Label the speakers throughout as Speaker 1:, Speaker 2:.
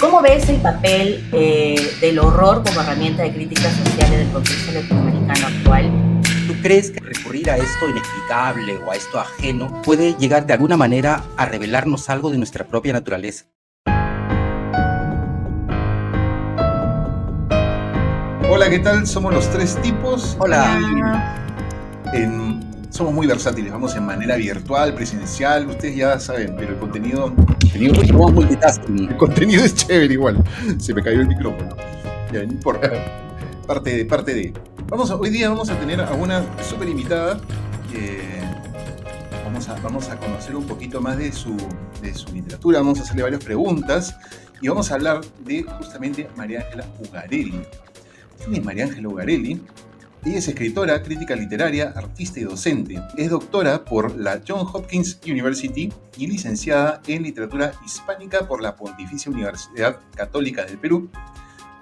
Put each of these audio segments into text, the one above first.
Speaker 1: ¿Cómo ves el papel del horror como herramienta de crítica social en el contexto latinoamericano actual?
Speaker 2: ¿Tú crees que recurrir a esto inexplicable o a esto ajeno puede llegar de alguna manera a revelarnos algo de nuestra propia naturaleza?
Speaker 3: Hola, ¿qué tal? Somos los tres tipos.
Speaker 2: Hola.
Speaker 3: Somos muy versátiles, vamos en manera virtual, presencial, ustedes ya saben, pero el contenido
Speaker 2: Somos multitasking.
Speaker 3: el contenido es chévere igual. Se me cayó el micrófono. Ya, no importa. Parte de. Hoy día vamos a tener a una súper invitada. Vamos a conocer un poquito más de su literatura, vamos a hacerle varias preguntas y vamos a hablar de justamente María Ángela Ugarelli. ¿Quién es María Ángela Ugarelli? Ella es escritora, crítica literaria, artista y docente. Es doctora por la Johns Hopkins University y licenciada en literatura hispánica por la Pontificia Universidad Católica del Perú.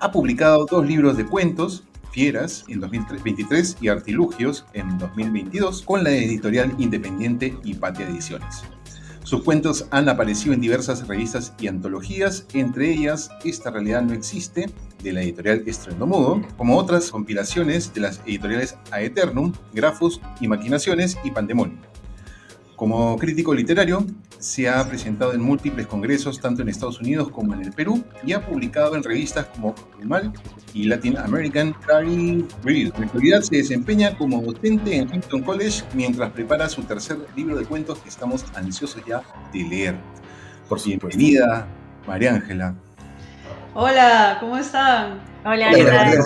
Speaker 3: Ha publicado 2 libros de cuentos, Fieras en 2023 y Artilugios en 2022, con la editorial independiente Hipatia Ediciones. Sus cuentos han aparecido en diversas revistas y antologías, entre ellas Esta realidad no existe, de la editorial Estruendomudo, como otras compilaciones de las editoriales Aeternum, Grafos, Imaginaciones y Pandemonium. Como crítico literario, se ha presentado en múltiples congresos tanto en Estados Unidos como en el Perú y ha publicado en revistas como Rumal y Latin American Literary Review. En la actualidad se desempeña como docente en Hampton College mientras prepara su tercer libro de cuentos que estamos ansiosos ya de leer. Por bienvenida, María Ángela.
Speaker 4: Hola, ¿cómo están?
Speaker 1: Hola, ¿qué tal?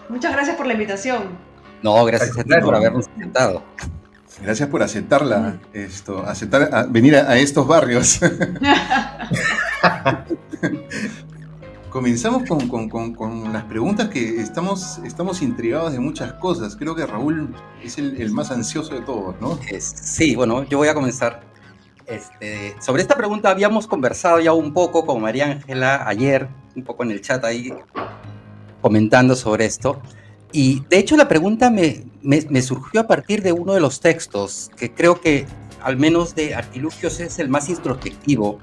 Speaker 4: Muchas gracias por la invitación.
Speaker 2: No, gracias a ti por habernos presentado.
Speaker 3: Gracias por aceptarla, venir a estos barrios. Comenzamos con las preguntas que estamos intrigados de muchas cosas. Creo que Raúl es el más ansioso de todos, ¿no?
Speaker 2: Sí, bueno, yo voy a comenzar. Sobre esta pregunta habíamos conversado ya un poco con María Ángela ayer, un poco en el chat ahí, comentando sobre esto. Y de hecho la pregunta me surgió a partir de uno de los textos, que creo que al menos de Artilugios es el más introspectivo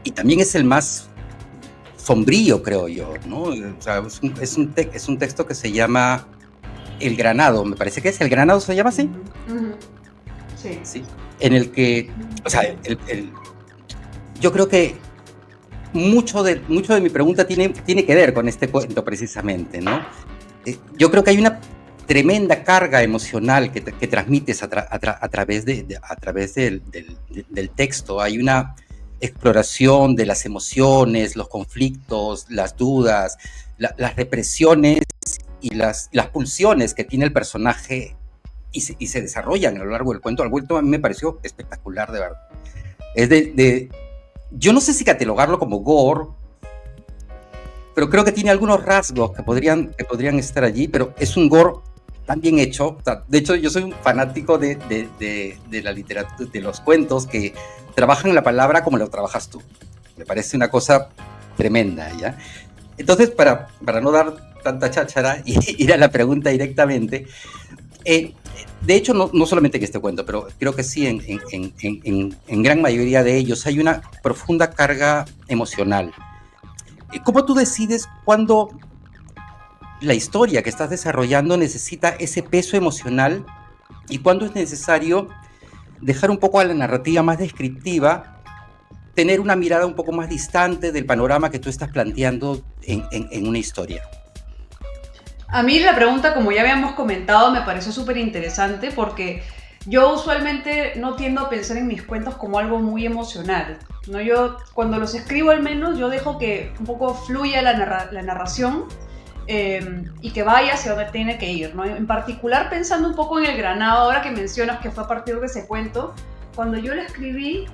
Speaker 2: y también es el más sombrío, creo yo, ¿no? O sea, es un texto que se llama El Granado, me parece que es El Granado, ¿se llama así?
Speaker 4: Sí.
Speaker 2: Sí. En el que, o sea, yo creo que mucho de mi pregunta tiene que ver con este cuento precisamente, ¿no? Yo creo que hay una tremenda carga emocional que transmites a través del texto. Hay una exploración de las emociones, los conflictos, las dudas, las represiones y las pulsiones que tiene el personaje y se desarrollan a lo largo del cuento. El cuento a mí me pareció espectacular, de verdad. Es yo no sé si catalogarlo como gore, pero creo que tiene algunos rasgos que podrían estar allí, pero es un gore tan bien hecho. O sea, de hecho, yo soy un fanático de la literatura, de los cuentos que trabajan la palabra como lo trabajas tú. Me parece una cosa tremenda, ¿ya? Entonces, para no dar tanta cháchara y ir a la pregunta directamente, de hecho, no solamente en este cuento, pero creo que sí en gran mayoría de ellos hay una profunda carga emocional. ¿Cómo tú decides cuándo la historia que estás desarrollando necesita ese peso emocional y cuándo es necesario dejar un poco a la narrativa más descriptiva, tener una mirada un poco más distante del panorama que tú estás planteando en una historia?
Speaker 4: A mí la pregunta, como ya habíamos comentado, me pareció súper interesante porque yo usualmente no tiendo a pensar en mis cuentos como algo muy emocional, ¿no? Yo, cuando los escribo al menos, yo dejo que un poco fluya la narración y que vaya hacia donde tiene que ir, ¿no? En particular, pensando un poco en El Granado, ahora que mencionas que fue a partir de ese cuento, cuando yo lo escribí,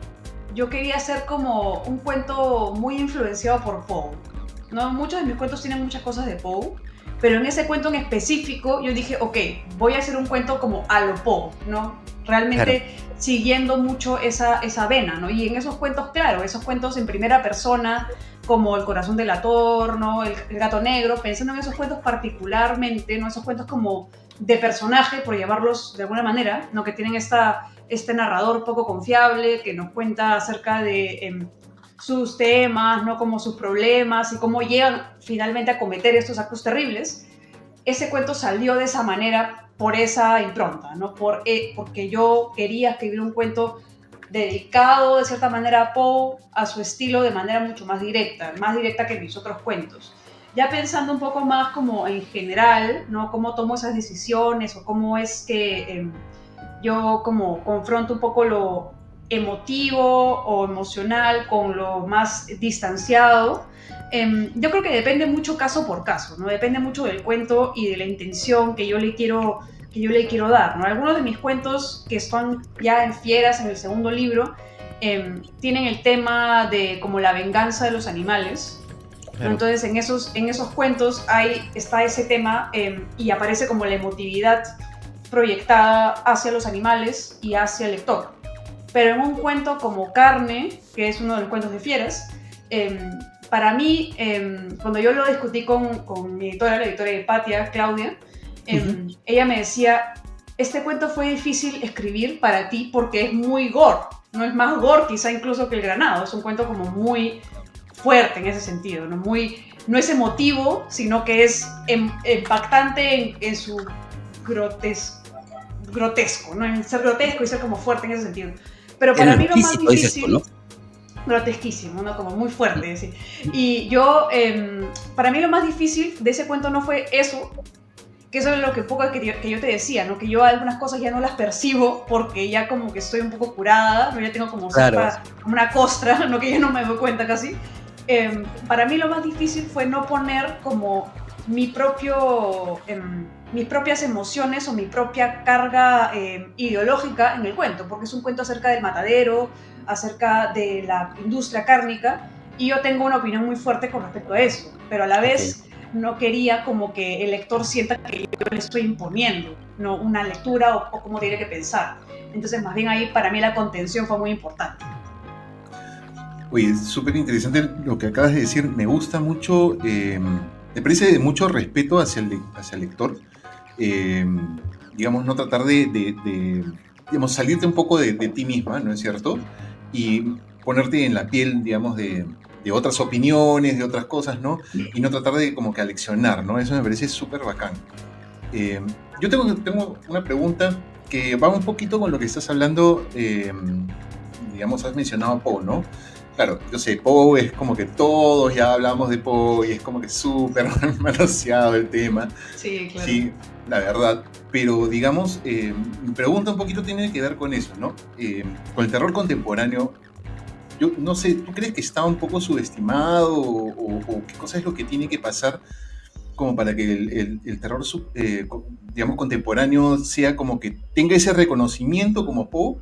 Speaker 4: yo quería hacer como un cuento muy influenciado por Poe, ¿no? Muchos de mis cuentos tienen muchas cosas de Poe, pero en ese cuento en específico yo dije, ok, voy a hacer un cuento como a lo Poe, ¿no? Realmente claro, siguiendo mucho esa vena, ¿no? Y en esos cuentos, claro, esos cuentos en primera persona, como El corazón delator, ¿no? El gato negro, pensando en esos cuentos particularmente, ¿no? Esos cuentos como de personaje, por llamarlos de alguna manera, ¿no? Que tienen este narrador poco confiable, que nos cuenta acerca de sus temas, ¿no? Como sus problemas y cómo llegan finalmente a cometer estos actos terribles, ese cuento salió de esa manera por esa impronta, ¿no? Porque yo quería escribir un cuento dedicado de cierta manera a Poe, a su estilo, de manera mucho más directa que mis otros cuentos. Ya pensando un poco más como en general, ¿no? Cómo tomo esas decisiones o cómo es que yo como confronto un poco lo emotivo o emocional con lo más distanciado. Yo creo que depende mucho caso por caso, ¿no? Depende mucho del cuento y de la intención que yo le quiero dar, ¿no? Algunos de mis cuentos que están ya en Fieras, en el segundo libro, tienen el tema de como la venganza de los animales. Claro. Entonces en esos cuentos está ese tema y aparece como la emotividad proyectada hacia los animales y hacia el lector. Pero en un cuento como Carne, que es uno de los cuentos de Fieras, para mí, cuando yo lo discutí con mi editora, la editora de Hipatia, Claudia, ella me decía, este cuento fue difícil escribir para ti porque es muy gore, no es más gore quizá incluso que El Granado, es un cuento como muy fuerte en ese sentido, no es emotivo, sino que es impactante en su grotesco, ¿no? En ser grotesco y ser como fuerte en ese sentido. Pero para mí lo más difícil... ¿no? Grotesquísimo, ¿no? Como muy fuerte, sí. Y yo, para mí lo más difícil de ese cuento no fue eso, que eso es lo que que yo te decía, ¿no? Que yo algunas cosas ya no las percibo porque ya como que estoy un poco curada, ¿no? Ya tengo como, como una costra, ¿no? Que ya no me doy cuenta casi. Para mí lo más difícil fue no poner como mis propias emociones o mi propia carga ideológica en el cuento, porque es un cuento acerca del matadero, acerca de la industria cárnica, y yo tengo una opinión muy fuerte con respecto a eso, pero a la vez no quería como que el lector sienta que yo le estoy imponiendo, ¿no? Una lectura o cómo tiene que pensar. Entonces, más bien ahí para mí la contención fue muy importante.
Speaker 3: Oye, es súper interesante lo que acabas de decir. Me gusta mucho, me parece de mucho respeto hacia el lector. Digamos, no tratar digamos, salirte un poco de ti misma, ¿no es cierto? Y ponerte en la piel, digamos, de otras opiniones, de otras cosas, ¿no? Y no tratar de como que aleccionar, ¿no? Eso me parece súper bacán. Yo tengo una pregunta que va un poquito con lo que estás hablando, digamos, has mencionado a Poe, ¿no? Claro, yo sé, Poe es como que todos ya hablamos de Poe y es como que súper manoseado el tema.
Speaker 4: Sí, claro.
Speaker 3: Sí, la verdad. Pero, digamos, mi pregunta un poquito tiene que ver con eso, ¿no? Con el terror contemporáneo, yo no sé, ¿tú crees que está un poco subestimado o qué cosa es lo que tiene que pasar como para que el terror, digamos, contemporáneo sea como que tenga ese reconocimiento como Poe?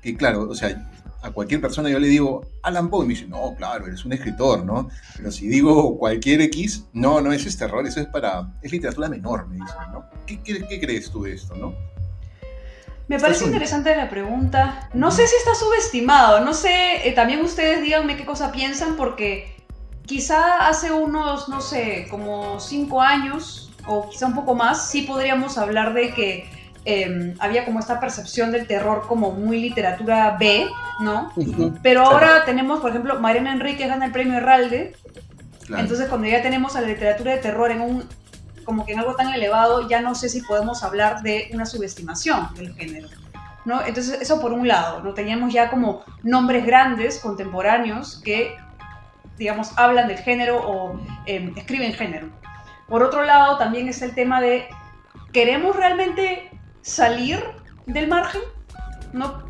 Speaker 3: Que claro, o sea, a cualquier persona yo le digo Alan Poe y me dice, no, claro, eres un escritor, ¿no? Pero si digo cualquier X, no, eso es terror, eso es literatura menor, me dicen, ¿no? ¿Qué crees tú de esto, no?
Speaker 4: Me parece interesante la pregunta. No sé si está subestimado, no sé, también ustedes díganme qué cosa piensan, porque quizá hace unos, no sé, como 5 años, o quizá un poco más, sí podríamos hablar de que había como esta percepción del terror como muy literatura B, ¿no? Pero ahora tenemos, por ejemplo, Mariana Enríquez gana el premio Herralde, entonces cuando ya tenemos a la literatura de terror como que en algo tan elevado, ya no sé si podemos hablar de una subestimación del género, ¿no? Entonces eso por un lado, ¿no? Teníamos ya como nombres grandes, contemporáneos, que, digamos, hablan del género o escriben género. Por otro lado, también es el tema de, ¿queremos realmente salir del margen? ¿No?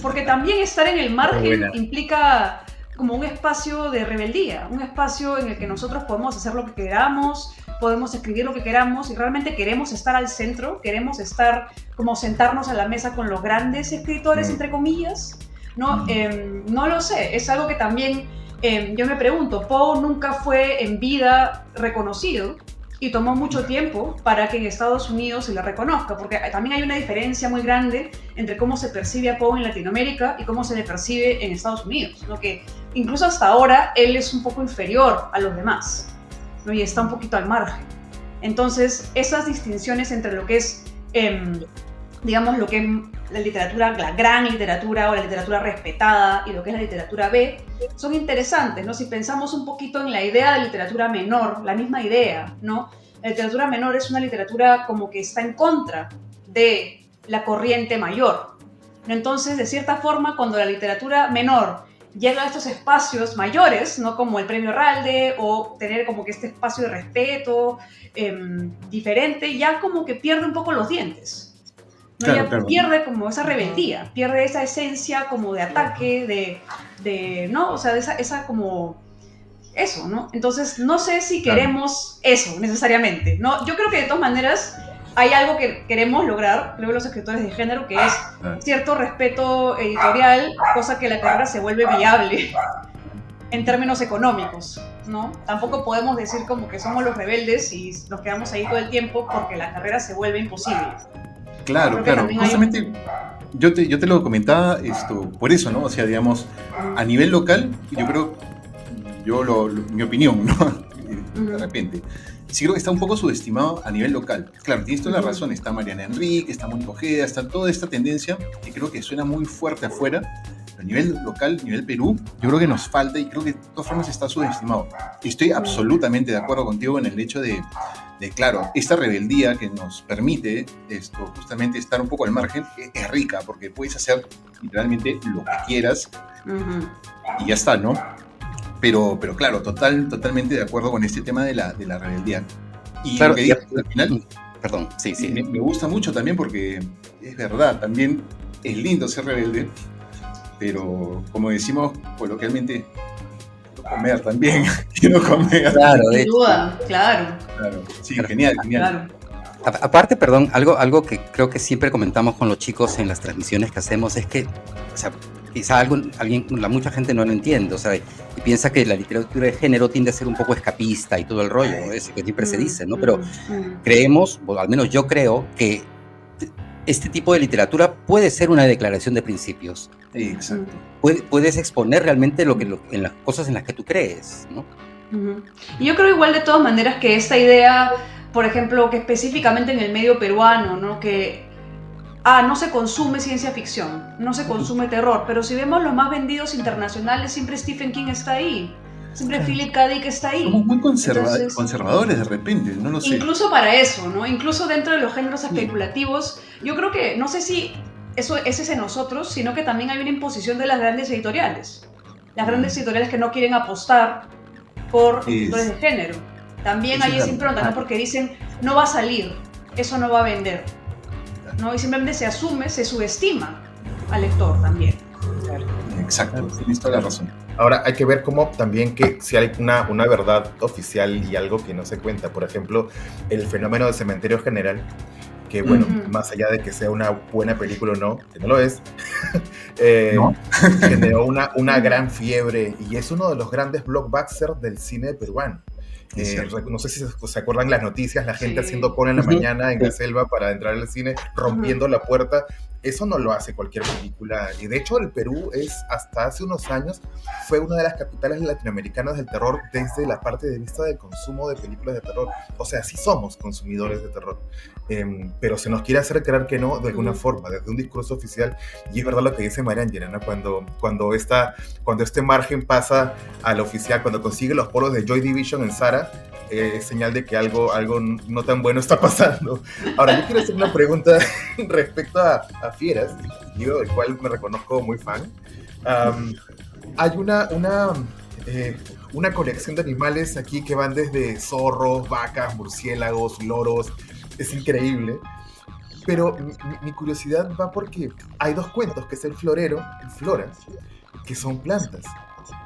Speaker 4: Porque también estar en el margen implica como un espacio de rebeldía, un espacio en el que nosotros podemos hacer lo que queramos, podemos escribir lo que queramos y realmente queremos estar al centro, queremos estar como sentarnos a la mesa con los grandes escritores, entre comillas, ¿no? No lo sé, es algo que también yo me pregunto. Poe nunca fue en vida reconocido y tomó mucho tiempo para que en Estados Unidos se le reconozca, porque también hay una diferencia muy grande entre cómo se percibe a Poe en Latinoamérica y cómo se le percibe en Estados Unidos, ¿no? Que incluso hasta ahora él es un poco inferior a los demás, ¿no? Y está un poquito al margen. Entonces, esas distinciones entre lo que es digamos, lo que es la literatura, la gran literatura o la literatura respetada y lo que es la literatura B, son interesantes, ¿no? Si pensamos un poquito en la idea de literatura menor, la misma idea, ¿no? La literatura menor es una literatura como que está en contra de la corriente mayor. Entonces, de cierta forma, cuando la literatura menor llega a estos espacios mayores, ¿no? Como el Premio Ralde o tener como que este espacio de respeto diferente, ya como que pierde un poco los dientes. ¿No?
Speaker 3: Claro,
Speaker 4: Ya
Speaker 3: claro.
Speaker 4: pierde como esa rebeldía, pierde esa esencia como de ataque, ¿no? O sea, esa como eso, ¿no? Entonces, no sé si
Speaker 3: Claro.
Speaker 4: queremos eso necesariamente, ¿no? Yo creo que de todas maneras hay algo que queremos lograr, creo, los escritores de género, que es
Speaker 3: Claro.
Speaker 4: cierto respeto editorial, cosa que la carrera se vuelve viable en términos económicos, ¿no? Tampoco podemos decir como que somos los rebeldes y nos quedamos ahí todo el tiempo porque la carrera se vuelve imposible.
Speaker 3: Claro,
Speaker 4: Creo que
Speaker 3: claro.
Speaker 4: también hay
Speaker 3: Justamente yo te lo comentaba por eso, ¿no? O sea, digamos, a nivel local, yo creo, mi opinión, ¿no? De repente. Sí creo que está un poco subestimado a nivel local. Claro, tienes toda la razón. Está Mariana Enrique, está Mónica Ojeda, está toda esta tendencia que creo que suena muy fuerte afuera. Pero a nivel local, a nivel Perú, yo creo que nos falta y creo que de todas formas está subestimado. Y estoy absolutamente de acuerdo contigo en el hecho de claro, esta rebeldía que nos permite justamente estar un poco al margen es rica porque puedes hacer literalmente lo que quieras y ya está, ¿no? Pero claro, totalmente de acuerdo con este tema de la rebeldía. Y
Speaker 2: Claro,
Speaker 3: lo que dices al final,
Speaker 2: perdón, sí, sí.
Speaker 3: me gusta mucho también porque es verdad, también es lindo ser rebelde, pero como decimos coloquialmente, quiero comer también, quiero comer.
Speaker 2: Claro, de
Speaker 4: Sin
Speaker 2: hecho.
Speaker 4: duda, claro.
Speaker 3: Claro, sí, genial.
Speaker 4: Claro.
Speaker 2: Aparte, perdón, algo que creo que siempre comentamos con los chicos en las transmisiones que hacemos es que, o sea, quizá mucha gente no lo entiende, o sea, y piensa que la literatura de género tiende a ser un poco escapista y todo el rollo, ¿no? Eso que siempre se dice, ¿no? Pero creemos, o al menos yo creo, que este tipo de literatura puede ser una declaración de principios.
Speaker 3: Exacto.
Speaker 2: Puedes exponer realmente en las cosas en las que tú crees, ¿no?
Speaker 4: Y yo creo igual de todas maneras que esta idea, por ejemplo, que específicamente en el medio peruano, ¿no? Que no se consume ciencia ficción, no se consume terror, pero si vemos los más vendidos internacionales, siempre Stephen King está ahí, siempre Philip K. Dick está ahí.
Speaker 3: Somos muy
Speaker 4: Entonces,
Speaker 3: conservadores de repente, no lo sé.
Speaker 4: incluso para eso, ¿no? Incluso dentro de los géneros especulativos, yo creo que, no sé si ese es en nosotros, sino que también hay una imposición de las grandes editoriales. Las grandes editoriales que no quieren apostar por escritores de género. También
Speaker 3: Eso
Speaker 4: hay
Speaker 3: es
Speaker 4: esa impronta, ¿no? Porque dicen, no va a salir, eso no va a vender, ¿no? Y simplemente se asume, se subestima al lector también.
Speaker 3: Exacto, tienes toda la razón.
Speaker 5: Ahora hay que ver cómo también que si hay una verdad oficial y algo que no se cuenta. Por ejemplo, el fenómeno del Cementerio General, que bueno, más allá de que sea una buena película o no, que no lo es, ¿no? Generó una gran fiebre y es uno de los grandes blockbusters del cine peruano. No sé si se acuerdan las noticias, la gente haciendo cola en la mañana en la selva para entrar al cine, rompiendo la puerta. Eso no lo hace cualquier película. Y de hecho el Perú hasta hace unos años, fue una de las capitales latinoamericanas del terror desde la parte de vista del consumo de películas de terror. O sea, sí somos consumidores de terror. Pero se nos quiere hacer creer que no, de alguna forma, desde un discurso oficial. Y es verdad lo que dice María Angela, ¿no? Cuando este margen pasa al oficial, cuando consigue los polos de Joy Division en Zara, es señal de que algo no tan bueno está pasando. Ahora, yo quiero hacer una pregunta respecto a Fieras, libro del cual me reconozco muy fan. Hay una colección de animales aquí que van desde zorros, vacas, murciélagos, loros. Es increíble. Pero mi curiosidad va porque hay dos cuentos, que es el florero, el flora, que son plantas.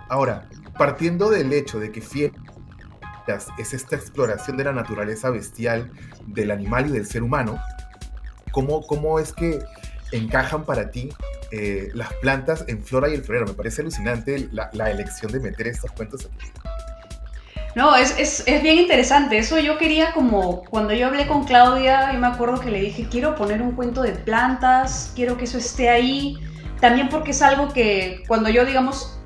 Speaker 5: Ahora, partiendo del hecho de que Fieras es esta exploración de la naturaleza bestial del animal y del ser humano, ¿cómo es que encajan para ti las plantas en Flora y el florero? Me parece alucinante la elección de meter estos cuentos aquí.
Speaker 4: No, es bien interesante. Eso yo quería, como cuando yo hablé con Claudia, yo me acuerdo que le dije, quiero poner un cuento de plantas, quiero que eso esté ahí. También porque es algo que cuando yo, digamos,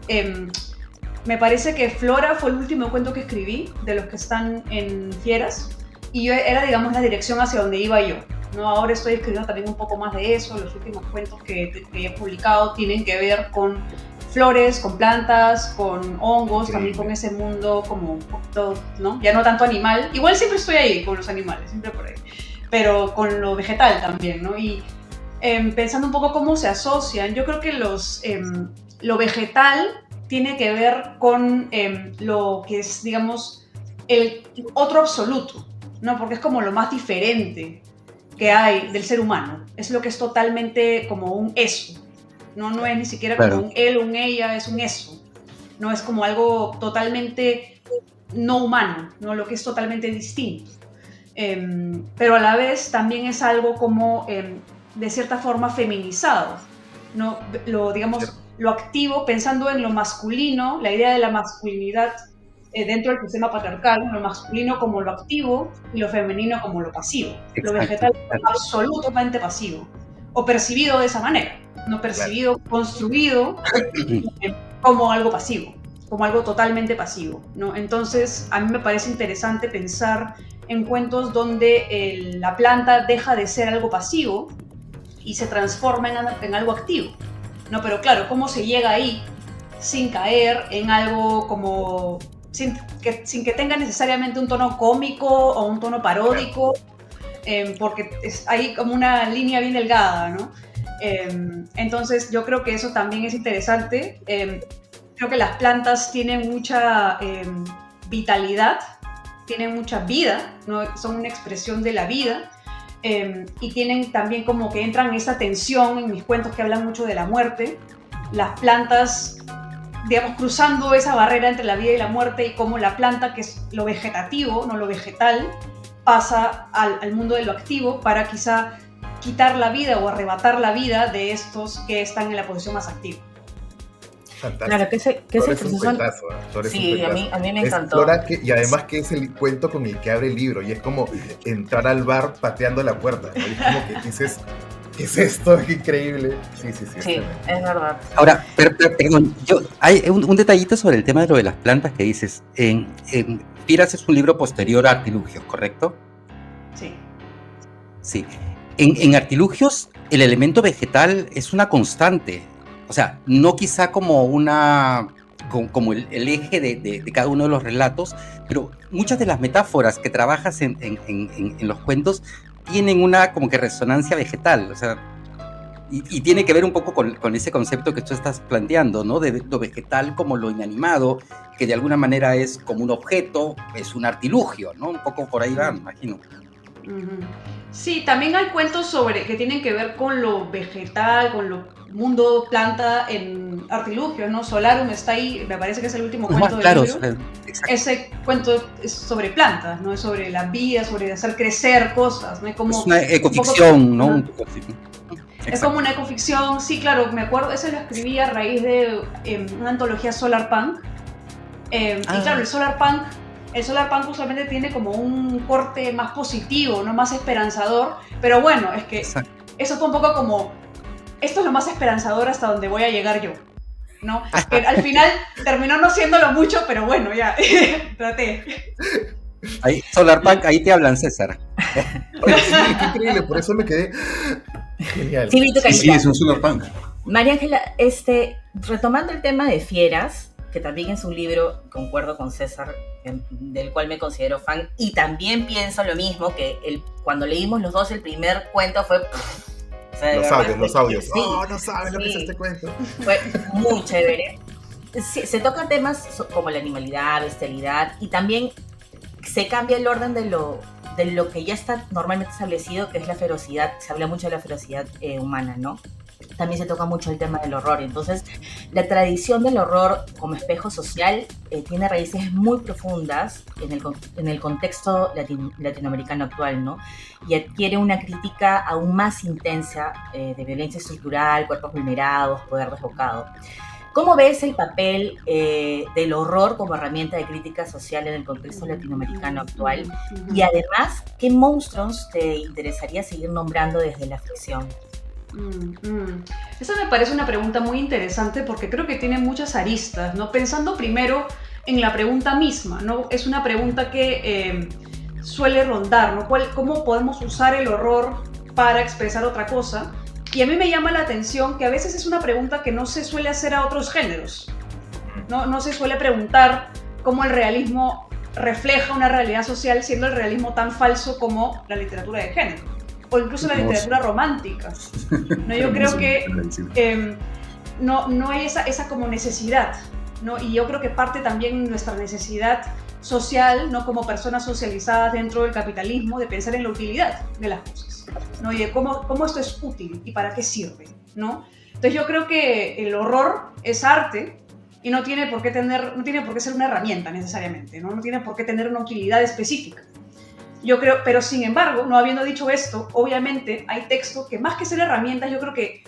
Speaker 4: me parece que Flora fue el último cuento que escribí de los que están en Fieras, y yo era, digamos, la dirección hacia donde iba yo. ¿no? Ahora estoy escribiendo también un poco más de eso. Los últimos cuentos que he publicado tienen que ver con flores, con plantas, con hongos, también con ese mundo como un poquito, ¿no? Ya no tanto animal. Igual siempre estoy ahí con los animales, siempre por ahí. Pero con lo vegetal también, ¿no? Y pensando un poco cómo se asocian, yo creo que lo vegetal tiene que ver con lo que es, digamos, el otro absoluto, ¿no? Porque es como lo más diferente que hay del ser humano. Es lo que es totalmente como un eso. No es ni siquiera como un él, un ella, es un eso. No es como algo totalmente no humano, ¿no? Lo que es totalmente distinto. Pero a la vez también es algo como, de cierta forma, feminizado, ¿no? Lo activo, pensando en lo masculino, la idea de la masculinidad dentro del sistema patriarcal, lo masculino como lo activo y lo femenino como lo pasivo. Exacto. Lo vegetal absolutamente pasivo, o percibido de esa manera, no percibido, construido como algo pasivo, como algo totalmente pasivo, ¿no? Entonces, a mí me parece interesante pensar en cuentos donde la planta deja de ser algo pasivo y se transforma en algo activo, ¿no? Pero claro, ¿cómo se llega ahí sin caer en algo como... sin que tenga necesariamente un tono cómico o un tono paródico, porque hay como una línea bien delgada, ¿no? Entonces yo creo que eso también es interesante. Creo que las plantas tienen mucha vitalidad, tienen mucha vida, ¿no? Son una expresión de la vida, y tienen también como que entran en esa tensión en mis cuentos que hablan mucho de la muerte. Las plantas, digamos, cruzando esa barrera entre la vida y la muerte, y cómo la planta, que es lo vegetativo, no lo vegetal, pasa al mundo de lo activo para quizá quitar la vida o arrebatar la vida de estos que están en la posición más activa.
Speaker 5: Fantástico.
Speaker 1: Claro, que ese proceso...
Speaker 5: Sí,
Speaker 1: a mí me encantó.
Speaker 5: Flora y además que es el cuento con el que abre el libro, y es como entrar al bar pateando la puerta, ¿no? Y es como que dices, ¿qué es esto? ¡Qué increíble! Sí,
Speaker 1: es verdad.
Speaker 2: Ahora, perdón, hay un detallito sobre el tema de lo de las plantas que dices. Piras es un libro posterior a Artilugios, ¿correcto?
Speaker 4: Sí.
Speaker 2: Sí. En Artilugios, el elemento vegetal es una constante. O sea, no quizá como como el eje de cada uno de los relatos, pero muchas de las metáforas que trabajas en los cuentos tienen una como que resonancia vegetal, o sea, y tiene que ver un poco con ese concepto que tú estás planteando, ¿no? De lo vegetal como lo inanimado, que de alguna manera es como un objeto, es un artilugio, ¿no? Un poco por ahí va, me imagino.
Speaker 4: Sí, también hay cuentos que tienen que ver con lo vegetal, con lo mundo planta en Artilugios, ¿no? Solarum está ahí, me parece que es el último cuento del libro. Ese cuento es sobre plantas, ¿no? Es sobre la vida, sobre hacer crecer cosas, ¿no? Es
Speaker 2: una ecoficción, ¿no?
Speaker 4: Es como una ecoficción, sí, claro, me acuerdo, eso lo escribí a raíz de una antología Solarpunk. Y claro, el Solarpunk usualmente tiene como un corte más positivo, ¿no? Más esperanzador, pero bueno, es que eso fue un poco como, esto es lo más esperanzador hasta donde voy a llegar yo, ¿no? Que al final terminó no siéndolo mucho, pero bueno, ya, traté.
Speaker 2: Ahí, Solarpunk, ahí te hablan, César.
Speaker 5: Oye, sí, qué increíble, por eso me quedé genial.
Speaker 3: Sí, es un Solarpunk.
Speaker 1: María Ángela, retomando el tema de Fieras, que también es un libro, concuerdo con César, del cual me considero fan, y también pienso lo mismo, que cuando leímos los dos el primer cuento fue...
Speaker 5: O sea, los audios. Sí, no saben lo que es este cuento.
Speaker 1: Fue muy chévere. Sí, se tocan temas como la animalidad, bestialidad, y también se cambia el orden de lo que ya está normalmente establecido, que es la ferocidad. Se habla mucho de la ferocidad humana, ¿no? También se toca mucho el tema del horror. Entonces, la tradición del horror como espejo social tiene raíces muy profundas en el contexto latinoamericano actual, ¿no? Y adquiere una crítica aún más intensa de violencia estructural, cuerpos vulnerados, poder desbocado. ¿Cómo ves el papel del horror como herramienta de crítica social en el contexto latinoamericano actual? Y además, ¿qué monstruos te interesaría seguir nombrando desde la ficción?
Speaker 4: Esa me parece una pregunta muy interesante porque creo que tiene muchas aristas, ¿no? Pensando primero en la pregunta misma, ¿no? Es una pregunta que suele rondar, ¿no? ¿Cómo podemos usar el horror para expresar otra cosa. Y a mí me llama la atención que a veces es una pregunta que no se suele hacer a otros géneros. No se suele preguntar cómo el realismo refleja una realidad social, siendo el realismo tan falso como la literatura de género, o incluso la literatura romántica. ¿No? Yo creo que no hay esa como necesidad, ¿no? Y yo creo que parte también nuestra necesidad social, ¿no? Como personas socializadas dentro del capitalismo, de pensar en la utilidad de las cosas, ¿no? Y de cómo esto es útil y para qué sirve, ¿no? Entonces yo creo que el horror es arte y no tiene por qué ser una herramienta necesariamente, ¿no? No tiene por qué tener una utilidad específica. Yo creo, pero sin embargo, no habiendo dicho esto, obviamente hay textos que más que ser herramientas, yo creo que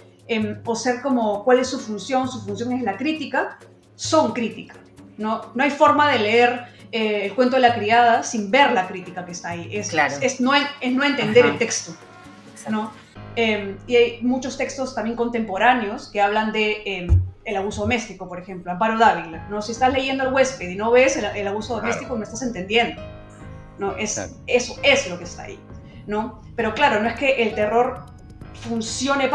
Speaker 4: o ser como cuál es su función es la crítica, son crítica, ¿no? No hay forma de leer el cuento de la criada sin ver la crítica que está ahí.
Speaker 1: Claro.
Speaker 4: Es no entender el texto,
Speaker 1: Exacto.
Speaker 4: ¿no? Y hay muchos textos también contemporáneos que hablan de el abuso doméstico, por ejemplo, Amparo Dávila, ¿no? Si estás leyendo El huésped y no ves el abuso doméstico, no estás entendiendo, ¿no? Eso es lo que está ahí, ¿no? Pero claro, no es que el terror funcione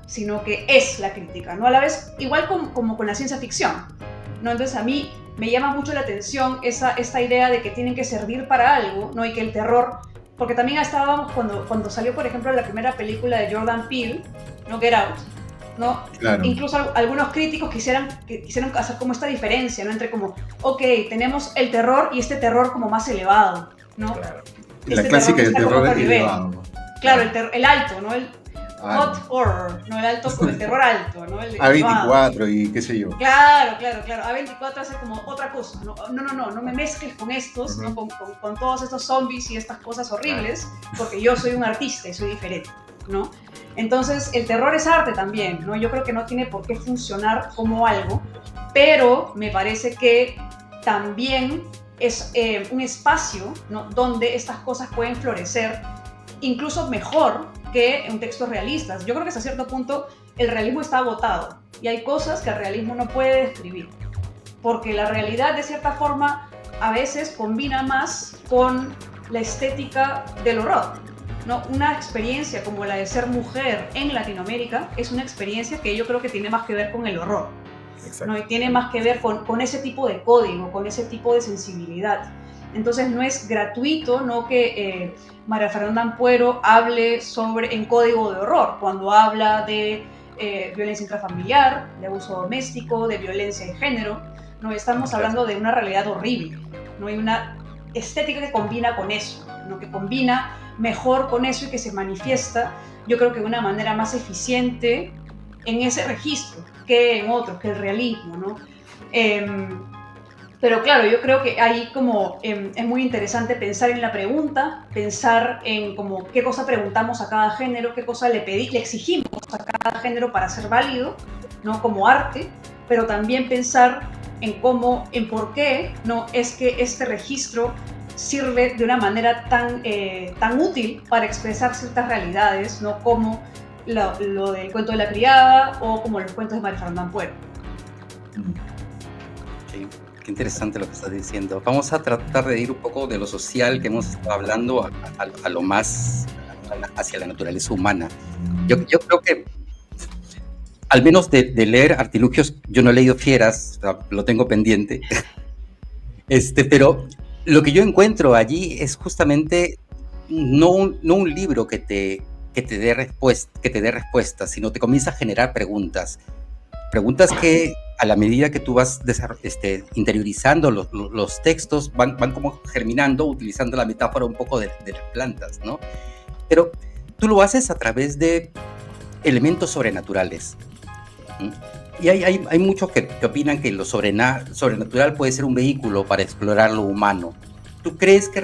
Speaker 4: sino que es la crítica, ¿no? A la vez, igual como con la ciencia ficción, ¿no? Entonces a mí me llama mucho la atención esta idea de que tienen que servir para algo, ¿no? Y que el terror, porque también estábamos cuando salió, por ejemplo, la primera película de Jordan Peele, ¿no? Get Out, ¿no?
Speaker 3: Claro.
Speaker 4: Incluso algunos críticos quisieran hacer como esta diferencia, ¿no? Entre como, ok, tenemos el terror y este terror como más elevado, ¿no?
Speaker 5: Claro.
Speaker 3: La clásica del terror elevado.
Speaker 4: Claro, el alto, ¿no? El hot horror, ¿no? El alto con el terror alto, ¿no? El
Speaker 3: A24 y qué sé yo.
Speaker 4: Claro. A24 hace como otra cosa. No me mezcles con estos, ¿no? Con todos estos zombies y estas cosas horribles, porque yo soy un artista y soy diferente, ¿no? Entonces, el terror es arte también, ¿no? Yo creo que no tiene por qué funcionar como algo, pero me parece que también es un espacio, ¿no? Donde estas cosas pueden florecer incluso mejor que en textos realistas. Yo creo que hasta cierto punto el realismo está agotado y hay cosas que el realismo no puede describir, porque la realidad de cierta forma a veces combina más con la estética del horror, ¿no? Una experiencia como la de ser mujer en Latinoamérica es una experiencia que yo creo que tiene más que ver con el horror, ¿no? Y tiene más que ver con ese tipo de código, con ese tipo de sensibilidad. Entonces no es gratuito, ¿no? Que María Fernanda Ampuero hable en código de horror, cuando habla de violencia intrafamiliar, de abuso doméstico, de violencia de género, ¿no? Estamos hablando de una realidad horrible, ¿no? Hay una estética que combina con eso, ¿no? Que combina mejor con eso y que se manifiesta, yo creo que de una manera más eficiente en ese registro que en otros, que el realismo, ¿no? Pero claro, yo creo que ahí como es muy interesante pensar en la pregunta, pensar en como qué cosa preguntamos a cada género, qué cosa le exigimos a cada género para ser válido, ¿no? Como arte, pero también pensar en por qué, ¿no? Es que este registro sirve de una manera tan útil para expresar ciertas realidades, ¿no? Como lo del cuento de la criada o como los cuentos de María Fernanda Ampuero.
Speaker 2: Sí, qué interesante lo que estás diciendo. Vamos a tratar de ir un poco de lo social que hemos estado hablando a lo más hacia la naturaleza humana. Yo creo que, al menos de leer Artilugios, yo no he leído Fieras, o sea, lo tengo pendiente, pero lo que yo encuentro allí es justamente no un libro que te dé respuestas, sino te comienza a generar preguntas que a la medida que tú vas interiorizando los textos, van como germinando, utilizando la metáfora un poco de las plantas, ¿no? Pero tú lo haces a través de elementos sobrenaturales. Y hay muchos que opinan que lo sobrenatural puede ser un vehículo para explorar lo humano. ¿Tú crees que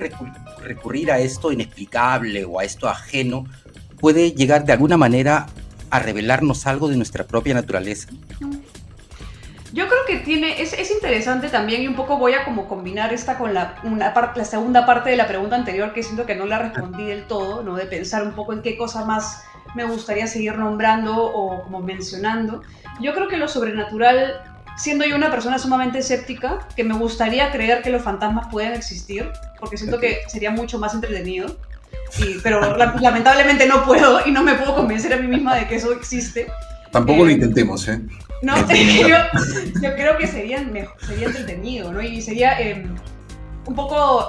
Speaker 2: recurrir a esto inexplicable o a esto ajeno puede llegar de alguna manera a revelarnos algo de nuestra propia naturaleza?
Speaker 4: Yo creo que es interesante también, y un poco voy a como combinar esta con la segunda parte de la pregunta anterior, que siento que no la respondí del todo, ¿no? De pensar un poco en qué cosa más me gustaría seguir nombrando o como mencionando. Yo creo que lo sobrenatural, siendo yo una persona sumamente escéptica, que me gustaría creer que los fantasmas pueden existir, porque siento que sería mucho más entretenido, pero lamentablemente no puedo y no me puedo convencer a mí misma de que eso existe.
Speaker 3: Tampoco lo intentemos, ¿eh?
Speaker 4: No, yo creo que sería entretenido, ¿no? Y sería un poco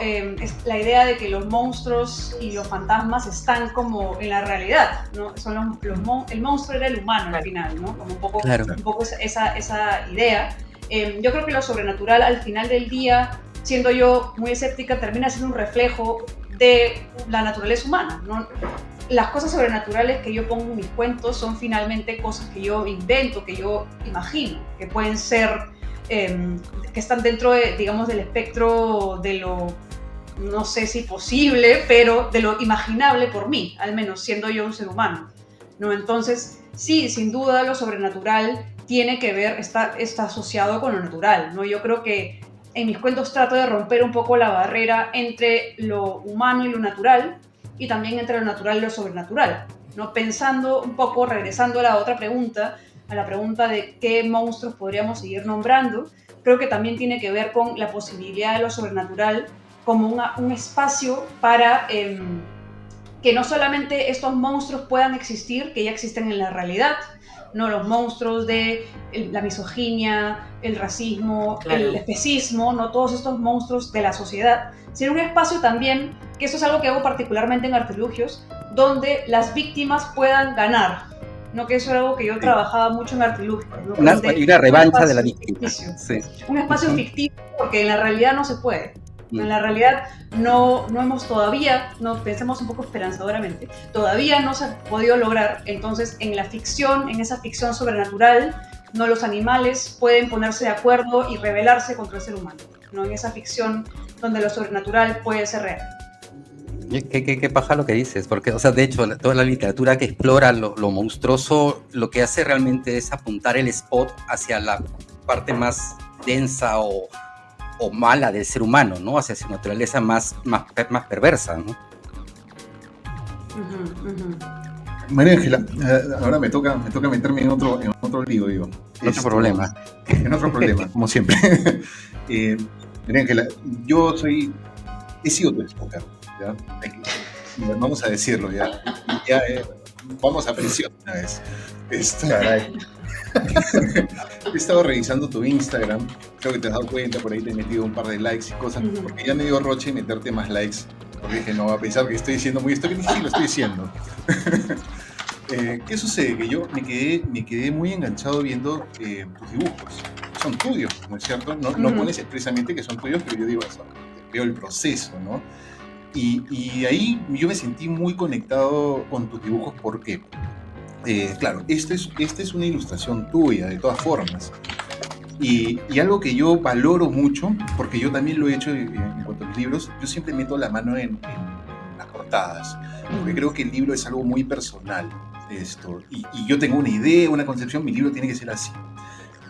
Speaker 4: la idea de que los monstruos y los fantasmas están como en la realidad, ¿no? Son el monstruo era el humano al final, ¿no? Como un poco esa idea. Yo creo que lo sobrenatural al final del día, siendo yo muy escéptica, termina siendo un reflejo de la naturaleza humana, ¿no? Las cosas sobrenaturales que yo pongo en mis cuentos son finalmente cosas que yo invento, que yo imagino, que pueden ser, que están dentro de, digamos, del espectro de lo, no sé si posible, pero de lo imaginable por mí, al menos siendo yo un ser humano, ¿no? Entonces, sí, sin duda lo sobrenatural tiene que ver, está asociado con lo natural, ¿no? Yo creo que en mis cuentos trato de romper un poco la barrera entre lo humano y lo natural, y también entre lo natural y lo sobrenatural, ¿no? Pensando un poco, regresando a la otra pregunta, a la pregunta de qué monstruos podríamos seguir nombrando, creo que también tiene que ver con la posibilidad de lo sobrenatural como un espacio para que no solamente estos monstruos puedan existir, que ya existen en la realidad, ¿no? Los monstruos de la misoginia, el racismo, el especismo, ¿no? Todos estos monstruos de la sociedad, sino un espacio también, que eso es algo que hago particularmente en Artilugios, donde las víctimas puedan ganar, ¿no? Que eso es algo que yo trabajaba mucho en Artilugios, ¿no?
Speaker 2: Una revancha de la víctima. Sí.
Speaker 4: Un espacio ficticio, porque en la realidad no se puede. En la realidad no hemos todavía, no pensemos un poco esperanzadoramente, todavía no se ha podido lograr. Entonces, en la ficción, en esa ficción sobrenatural, no, los animales pueden ponerse de acuerdo y rebelarse contra el ser humano, ¿no? En esa ficción donde lo sobrenatural puede ser real.
Speaker 2: ¿Qué paja lo que dices? Porque, o sea, de hecho, toda la literatura que explora lo monstruoso, lo que hace realmente es apuntar el spot hacia la parte más densa o mala del ser humano, ¿no? Hacia su naturaleza más perversa, ¿no?
Speaker 3: María Ángela, ahora me toca meterme en otro lío, digo.
Speaker 2: Otro problema.
Speaker 3: En otro problema, como siempre. María Ángela, he sido tu stalker, ¿ya? Vamos a decirlo, ya vamos a presión una vez.
Speaker 5: Caray.
Speaker 3: He estado revisando tu Instagram, creo que te has dado cuenta, por ahí te he metido un par de likes y cosas, porque ya me dio roche meterte más likes, porque dije, no, va a pensar que estoy diciendo muy esto, que sí lo estoy diciendo. ¿Qué sucede? Que yo me quedé muy enganchado viendo tus dibujos. Son tuyos, ¿no es cierto? No pones expresamente que son tuyos, pero yo digo eso, veo el proceso, ¿no? Y ahí yo me sentí muy conectado con tus dibujos, ¿por qué? Claro, esta es una ilustración tuya, de todas formas. Y algo que yo valoro mucho, porque yo también lo he hecho en cuanto a mis libros, yo siempre meto la mano en las portadas, porque creo que el libro es algo muy personal. Y yo tengo una idea, una concepción, mi libro tiene que ser así.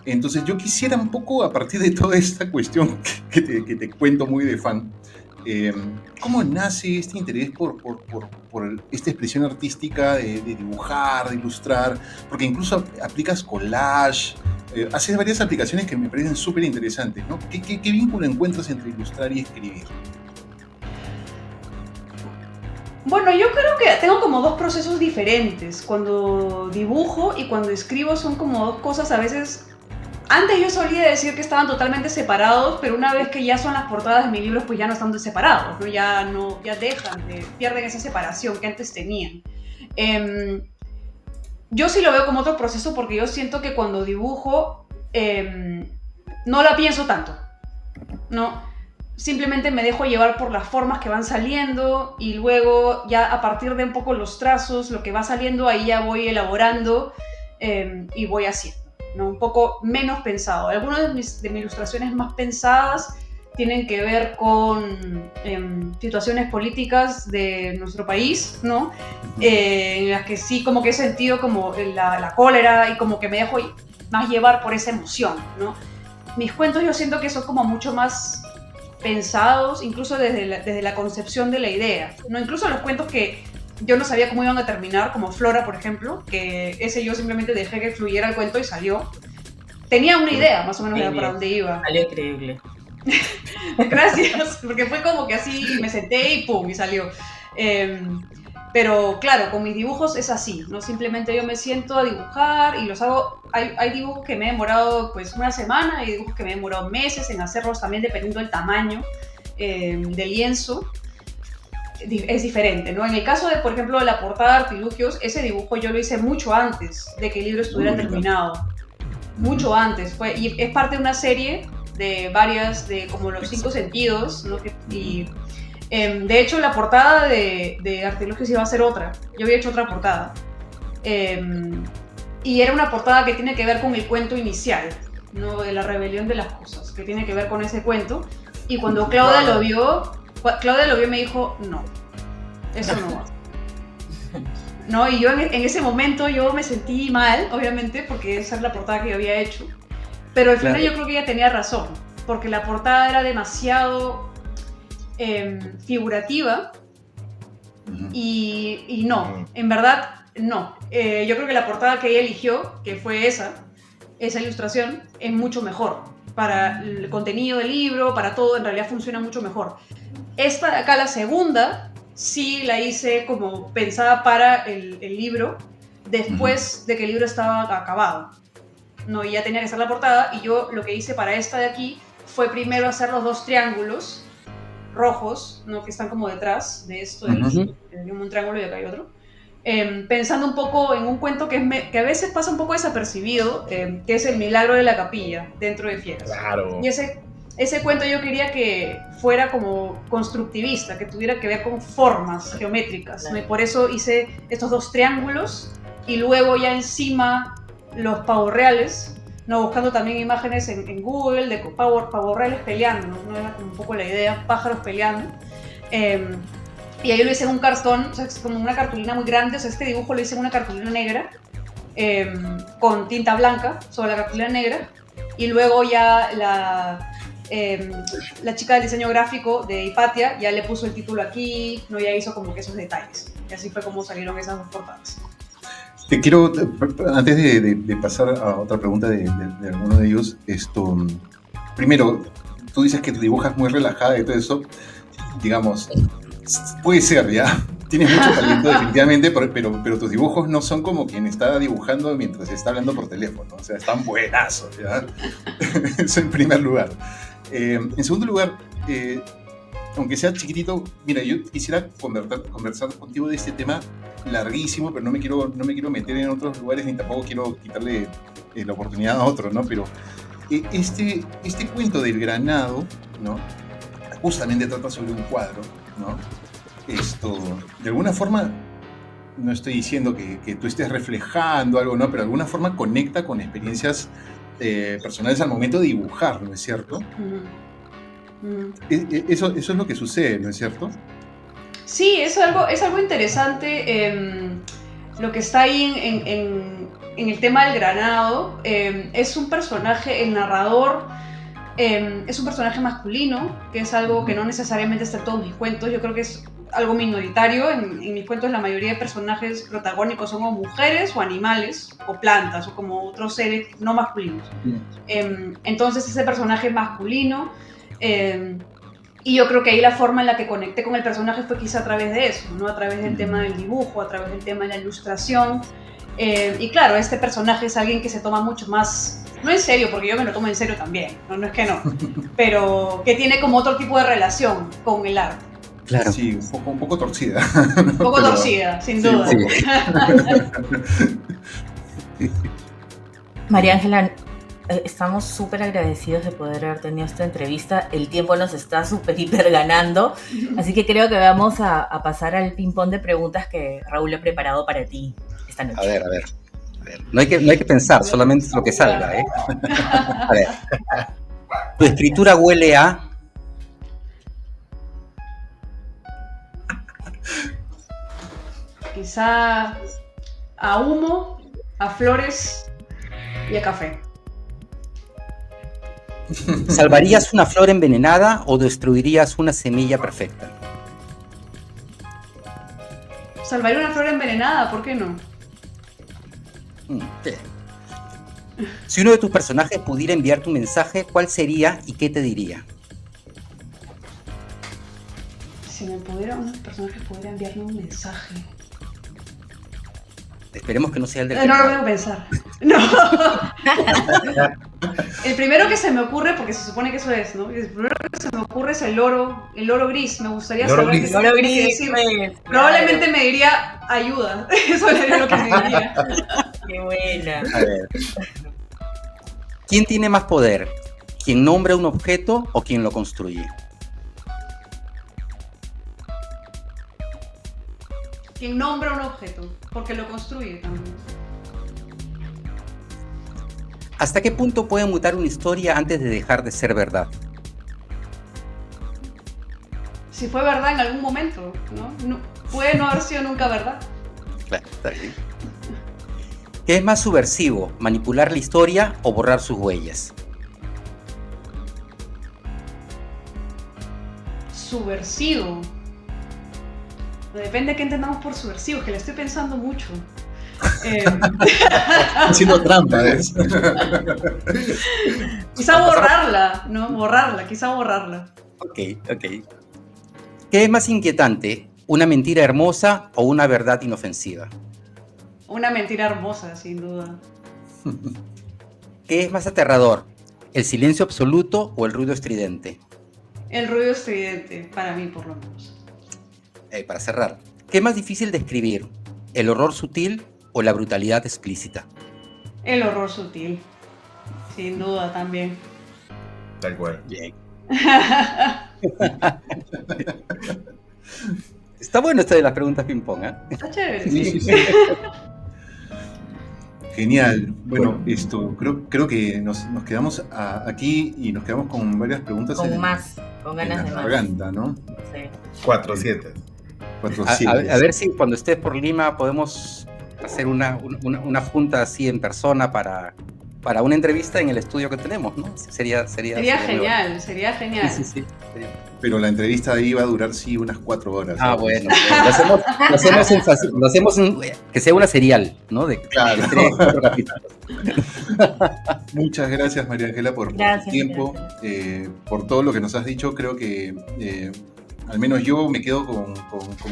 Speaker 3: Entonces yo quisiera un poco, a partir de toda esta cuestión que te cuento muy de fan, ¿cómo nace este interés por esta expresión artística de dibujar, de ilustrar? Porque incluso aplicas collage, haces varias aplicaciones que me parecen súper interesantes, ¿no? ¿Qué vínculo encuentras entre ilustrar y escribir?
Speaker 4: Bueno, yo creo que tengo como dos procesos diferentes. Cuando dibujo y cuando escribo son como dos cosas a veces. Antes yo solía decir que estaban totalmente separados, pero una vez que ya son las portadas de mis libros, pues ya no están separados, ¿no? Ya pierden esa separación que antes tenían. Yo sí lo veo como otro proceso porque yo siento que cuando dibujo no la pienso tanto, ¿no? Simplemente me dejo llevar por las formas que van saliendo y luego ya a partir de un poco los trazos, lo que va saliendo, ahí ya voy elaborando y voy haciendo, ¿no? Un poco menos pensado. Algunas de mis ilustraciones más pensadas tienen que ver con situaciones políticas de nuestro país, ¿no? En las que sí como que he sentido como la cólera y como que me dejo más llevar por esa emoción, ¿no? Mis cuentos yo siento que son como mucho más pensados, incluso desde la concepción de la idea, ¿no? Incluso los cuentos que yo no sabía cómo iban a terminar, como Flora, por ejemplo, que ese yo simplemente dejé que fluyera el cuento y salió. Tenía una idea más o menos de para dónde iba.
Speaker 1: Salió increíble.
Speaker 4: Gracias, porque fue como que así me senté y pum, y salió. Pero claro, con mis dibujos es así, ¿no? Simplemente yo me siento a dibujar y los hago. Hay dibujos que me he demorado pues una semana, y dibujos que me he demorado meses en hacerlos, también dependiendo del tamaño del lienzo. Es diferente, ¿no? En el caso de, por ejemplo, la portada de Artilugios, ese dibujo yo lo hice mucho antes de que el libro estuviera terminado. Mucho antes. Y es parte de una serie de varias, de como los 5 sentidos, ¿no? De hecho, la portada de Artilugios iba a ser otra. Yo había hecho otra portada. Y era una portada que tiene que ver con el cuento inicial, ¿no? De la rebelión de las cosas, que tiene que ver con ese cuento. Y cuando Claudia lo vio y me dijo, no, eso no va. No, y yo en ese momento yo me sentí mal, obviamente, porque esa es la portada que yo había hecho. Pero al final yo creo que ella tenía razón, porque la portada era demasiado figurativa y no, en verdad no. Yo creo que la portada que ella eligió, que fue esa ilustración, es mucho mejor. Para el contenido del libro, para todo, en realidad funciona mucho mejor. Esta de acá, la segunda, sí la hice como pensada para el libro, después de que el libro estaba acabado. No, y ya tenía que hacer la portada, y yo lo que hice para esta de aquí fue primero hacer los 2 triángulos rojos, ¿no? Que están como detrás de esto, un triángulo y acá hay otro. Pensando un poco en un cuento que a veces pasa un poco desapercibido, que es El milagro de la capilla, dentro de Fieras.
Speaker 5: Claro.
Speaker 4: Y ese cuento yo quería que fuera como constructivista, que tuviera que ver con formas geométricas, ¿no? Y por eso hice estos 2 triángulos, y luego ya encima los pavos reales, ¿no? Buscando también imágenes en Google de pavos reales peleando, ¿no? Era como un poco la idea, pájaros peleando. Y ahí lo hice en un cartón, o sea, es como una cartulina muy grande. O sea, este dibujo lo hice en una cartulina negra, con tinta blanca sobre la cartulina negra. Y luego ya la chica del diseño gráfico de Hipatia ya le puso el título aquí, ¿no? Ya hizo como que esos detalles. Y así fue como salieron esas 2 portadas.
Speaker 3: Te quiero, antes de pasar a otra pregunta de alguno de ellos, primero, tú dices que tú dibujas muy relajada y todo eso, digamos, puede ser, ¿ya? Tienes mucho talento definitivamente, pero tus dibujos no son como quien está dibujando mientras está hablando por teléfono, o sea, están buenazos, ¿ya? Eso en primer lugar. En segundo lugar, aunque sea chiquitito, mira, yo quisiera conversar contigo de este tema larguísimo, pero no me quiero meter en otros lugares ni tampoco quiero quitarle la oportunidad a otros, ¿no? Pero este cuento del granado, ¿no? Justamente trata sobre un cuadro, ¿no? De alguna forma, no estoy diciendo que tú estés reflejando algo, ¿no? Pero de alguna forma conecta con experiencias personales al momento de dibujar, ¿no es cierto? Eso es lo que sucede, ¿no es cierto?
Speaker 4: Sí, es algo interesante. Lo que está ahí en el tema del granado, es un personaje, el narrador, es un personaje masculino, que es algo que no necesariamente está en todos mis cuentos. Yo creo que es algo minoritario. En mis cuentos la mayoría de personajes protagónicos son o mujeres o animales o plantas o como otros seres no masculinos. Entonces ese personaje masculino, y yo creo que ahí la forma en la que conecté con el personaje fue quizá a través de eso, ¿no? A través del tema del dibujo, a través del tema de la ilustración. Y claro, este personaje es alguien que se toma mucho más, no en serio, porque yo me lo tomo en serio también, no es que no, pero que tiene como otro tipo de relación con el arte.
Speaker 2: Claro.
Speaker 3: Sí, un poco torcida.
Speaker 4: Un poco torcida, sin duda.
Speaker 3: Sí.
Speaker 1: María Ángela, estamos súper agradecidos de poder haber tenido esta entrevista. El tiempo nos está súper hiper ganando, así que creo que vamos a pasar al ping-pong de preguntas que Raúl ha preparado para ti esta noche.
Speaker 2: A ver. No hay que pensar, solamente es lo que salga, ¿eh? A ver. Tu escritura huele a...
Speaker 4: Quizá a humo, a flores y a café.
Speaker 2: ¿Salvarías una flor envenenada o destruirías una semilla perfecta?
Speaker 4: Salvaría una flor envenenada, ¿por qué no?
Speaker 2: Sí. Si uno de tus personajes pudiera enviarte un mensaje, ¿cuál sería y qué te diría?
Speaker 4: Si Si me pudiera, una persona que pudiera enviarme un mensaje.
Speaker 2: Esperemos que no sea el del
Speaker 4: No lo
Speaker 2: teclado.
Speaker 4: voy a pensar. No. El primero que se me ocurre, porque se supone que eso es, ¿no? El primero que se me ocurre es el loro gris. Me gustaría
Speaker 5: El oro
Speaker 4: saber
Speaker 5: gris.
Speaker 4: qué tiene que decir.
Speaker 1: Pues,
Speaker 4: Probablemente
Speaker 1: claro.
Speaker 4: me diría ayuda. Eso sería lo que me diría.
Speaker 1: Qué buena.
Speaker 2: A ver. ¿Quién tiene más poder? ¿Quién nombra un objeto o quien lo construye?
Speaker 4: Quien nombra un objeto, porque lo construye también.
Speaker 2: ¿Hasta qué punto puede mutar una historia antes de dejar de ser verdad?
Speaker 4: Si fue verdad en algún momento, ¿no? Puede no haber sido nunca verdad.
Speaker 2: Claro, está bien. ¿Qué es más subversivo? ¿Manipular la historia o borrar sus huellas?
Speaker 4: Subversivo. Depende de qué entendamos por subversivo, que le estoy pensando mucho.
Speaker 3: Haciendo trampa, ¿ves?
Speaker 4: Quizá borrarla, ¿no? Quizá borrarla.
Speaker 2: Ok. ¿Qué es más inquietante? ¿Una mentira hermosa o una verdad inofensiva?
Speaker 4: Una mentira hermosa, sin duda.
Speaker 2: ¿Qué es más aterrador? ¿El silencio absoluto o el ruido estridente?
Speaker 4: El ruido estridente, para mí por lo menos.
Speaker 2: Para cerrar, ¿qué es más difícil de escribir? ¿El horror sutil o la brutalidad explícita?
Speaker 4: El horror sutil, sin duda también.
Speaker 5: Tal cual.
Speaker 2: Bien. Está bueno esto de las preguntas ping-pong, ¿eh?
Speaker 4: Está chévere.
Speaker 3: Sí. Genial. Bueno, creo que nos quedamos aquí y nos quedamos con varias preguntas
Speaker 1: Con
Speaker 3: en
Speaker 1: más, con
Speaker 3: en
Speaker 1: ganas
Speaker 3: la
Speaker 1: de más.
Speaker 3: garganta, ¿no?
Speaker 1: Sí.
Speaker 5: 4-7.
Speaker 2: A ver si cuando estés por Lima podemos hacer una junta así en persona para una entrevista en el estudio que tenemos, ¿no? Sería
Speaker 4: Genial, sería genial.
Speaker 2: Sí.
Speaker 3: Pero la entrevista ahí va a durar, sí, unas 4 horas.
Speaker 2: Ah,
Speaker 3: ¿sabes?
Speaker 2: bueno. Lo hacemos que sea una serial, ¿no? De
Speaker 3: Claro.
Speaker 2: 3, 4 capítulos.
Speaker 3: Muchas gracias, María Ángela, por tu
Speaker 1: Gracias,
Speaker 3: tiempo, por todo lo que nos has dicho. Creo que al menos yo me quedo con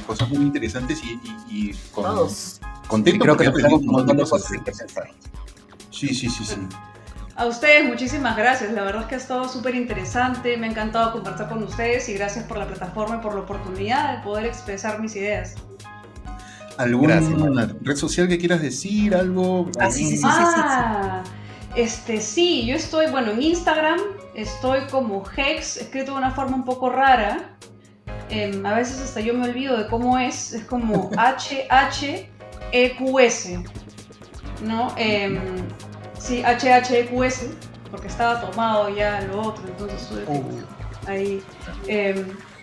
Speaker 3: cosas muy interesantes y
Speaker 1: Todos.
Speaker 3: contento
Speaker 2: Creo que
Speaker 3: porque he
Speaker 2: tenemos
Speaker 3: aprendido
Speaker 2: un montón de
Speaker 3: cosas.
Speaker 2: cosas que pensar.
Speaker 3: Sí.
Speaker 4: A ustedes, muchísimas gracias. La verdad es que ha estado súper interesante. Me ha encantado conversar con ustedes y gracias por la plataforma y por la oportunidad de poder expresar mis ideas.
Speaker 3: ¿Alguna
Speaker 2: Gracias,
Speaker 3: red social que quieras decir? ¿Algo?
Speaker 2: Sí.
Speaker 4: Sí, yo estoy, en Instagram estoy como Hex, escrito de una forma un poco rara. A veces hasta yo me olvido de cómo es como HHEQS, ¿no? Sí, HHEQS, porque estaba tomado ya lo otro, entonces ahí.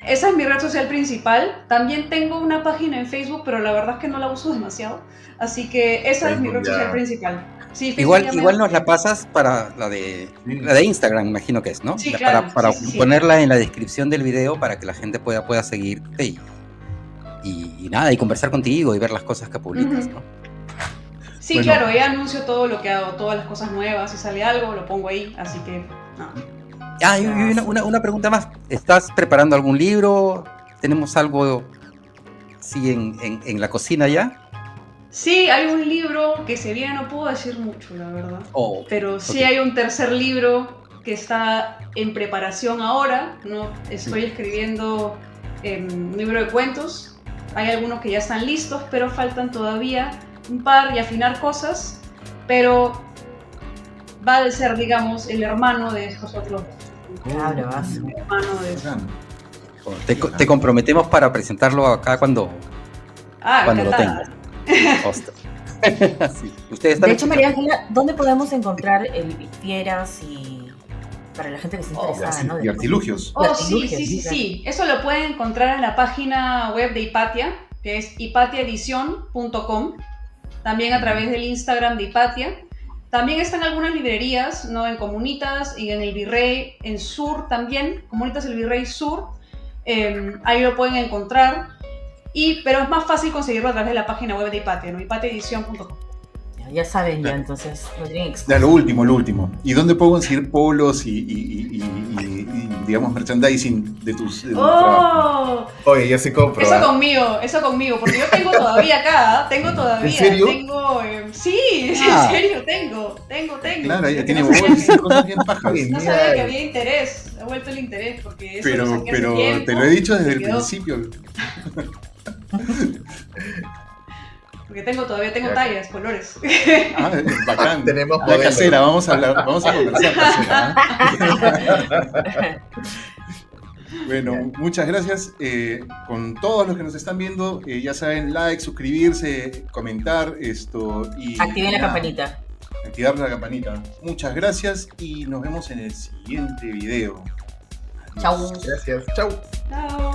Speaker 4: Esa es mi red social principal. También tengo una página en Facebook, pero la verdad es que no la uso demasiado. Así que esa es mi red social principal. Sí,
Speaker 2: Igual nos la pasas para la de Instagram, imagino que es, ¿no?
Speaker 4: Sí, claro.
Speaker 2: Para
Speaker 4: Sí.
Speaker 2: ponerla en la descripción del video para que la gente pueda seguirte y nada, y conversar contigo y ver las cosas que publicas, ¿no?
Speaker 4: Sí,
Speaker 3: Bueno.
Speaker 4: claro, ahí anuncio todo lo que hago, todas las cosas nuevas. Si sale algo, lo pongo ahí, así que no.
Speaker 2: Ah, y una pregunta más. ¿Estás preparando algún libro? ¿Tenemos algo así en la cocina ya?
Speaker 4: Sí, hay un libro que se viene, no puedo decir mucho, la verdad.
Speaker 2: Oh,
Speaker 4: Pero sí
Speaker 2: ok.
Speaker 4: hay un tercer libro que está en preparación ahora, ¿no? Estoy escribiendo un libro de cuentos. Hay algunos que ya están listos, pero faltan todavía un par y afinar cosas. Pero va a ser, digamos, el hermano de estos otros.
Speaker 1: Ah, bravazo.
Speaker 4: El hermano de
Speaker 3: Bacán.
Speaker 2: Te comprometemos para presentarlo acá cuando lo
Speaker 4: encantada.
Speaker 2: tengas. Ostras. Sí. Ustedes están
Speaker 1: De hecho,
Speaker 2: escuchando.
Speaker 1: María Ángela, ¿dónde podemos encontrar el fieras y para la gente que esté interesada, ¿no?
Speaker 3: Y artilugios.
Speaker 4: Oh,
Speaker 1: Artilugios,
Speaker 4: sí. Eso lo pueden encontrar en la página web de Hipatia, que es hipatiaedición.com. También a través del Instagram de Hipatia. También están algunas librerías, ¿no? En Comunitas y en el Virrey, en Sur también. Comunitas el Virrey Sur. Ahí lo pueden encontrar. Pero es más fácil conseguirlo a través de la página web de Hipatia, ¿no? hipatiaedición.com.
Speaker 1: Ya saben, ya, entonces no tienen excusa.
Speaker 3: Ya, lo último. ¿Y dónde puedo conseguir polos digamos, merchandising de tus trabajos?
Speaker 4: ¡Oh!
Speaker 5: Oye, yo sí compro.
Speaker 4: Eso conmigo, porque yo tengo todavía acá,
Speaker 5: ¿En serio?
Speaker 4: Sí,
Speaker 2: Ah.
Speaker 4: en serio, tengo.
Speaker 3: Claro, ella
Speaker 4: Porque
Speaker 3: tiene
Speaker 4: no sabía
Speaker 3: bolsas y cosas bien pajas.
Speaker 4: No sabía que había interés, ha vuelto el interés, porque eso lo
Speaker 3: Pero
Speaker 4: saqué hace tiempo,
Speaker 3: te lo he dicho desde
Speaker 4: se
Speaker 3: el
Speaker 4: quedó.
Speaker 3: principio.
Speaker 4: Porque todavía tengo tallas, colores.
Speaker 3: Ah, bacán.
Speaker 5: Tenemos
Speaker 3: La
Speaker 5: modelos.
Speaker 3: casera, vamos a conversar casera. Bueno, muchas gracias. Con todos los que nos están viendo, ya saben, like, suscribirse, comentar esto y
Speaker 1: Activen la
Speaker 3: nada,
Speaker 1: campanita.
Speaker 3: activar la campanita. Muchas gracias y nos vemos en el siguiente video. Adiós.
Speaker 1: Chau.
Speaker 5: Gracias. Chau.
Speaker 4: Chao.